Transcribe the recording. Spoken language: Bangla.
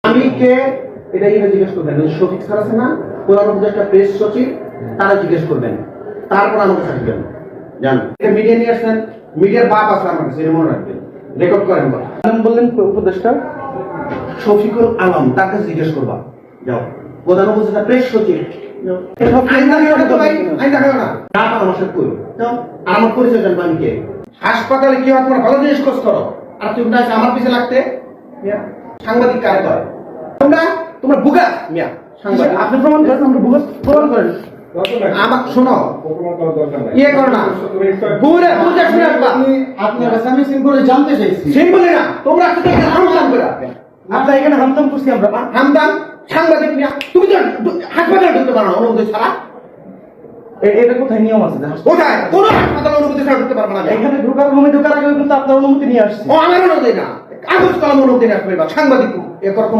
আমি কে এটা জিজ্ঞেস করবেন। শফিক স্যার আছে না, প্রধান উপদেষ্টা প্রেস সচিব, তারা জিজ্ঞেস করবেন, তারপর আমাকে থাকবেন। জান এটা মিডিয়া নিয়ে আসছেন, মিডিয়ার বাপ আছে আমার কাছে, এটা মনে রাখবেন, রেকর্ড করেন। নাম বললেন উপদেষ্টা শফিকুল আলম, তার কাছে জিজ্ঞেস করবা। যাও, প্রধান উপদেষ্টা প্রেস সচিব। আমার পরিচয় জানবো আমি কে। হাসপাতালে কি হয় তোমরা ভালো জিনিস খোঁজ করো, আর তুমি আমার পিছিয়ে লাগতে সাংবাদিক কাজ করে। তোমরা বুকা মিয়া সাংবাদিক, আপনি প্রমাণ করেন, আমরা বুঝ প্রমাণ করেন। আমার শোনো, ইয়ে করো না, বুঝে বুঝে শুনে আসবা। আপনার কাছে আমি সিম্পল জানতে চাইছি। সিম্পলি না, তোমরা হামদাম করে আপনার এখানে হামদাম করছি আমরা। হামদাম সাংবাদিক মিয়া, তুমি তো হাসপাতালে ঢুকতে পারো না অনুমতি ছাড়া। এটা কোথায় নিয়ম আছে? কোথায় কোন হাসপাতালে অনুমতি ছাড়া ঢুকতে পারবে না। এখানে ঢোকার আগে কিন্তু আপনার অনুমতি নিয়ে আসছে। ও আমার অনুমতি না, কাগজ কলম অনুমতি না, সাংবাদিক এরকম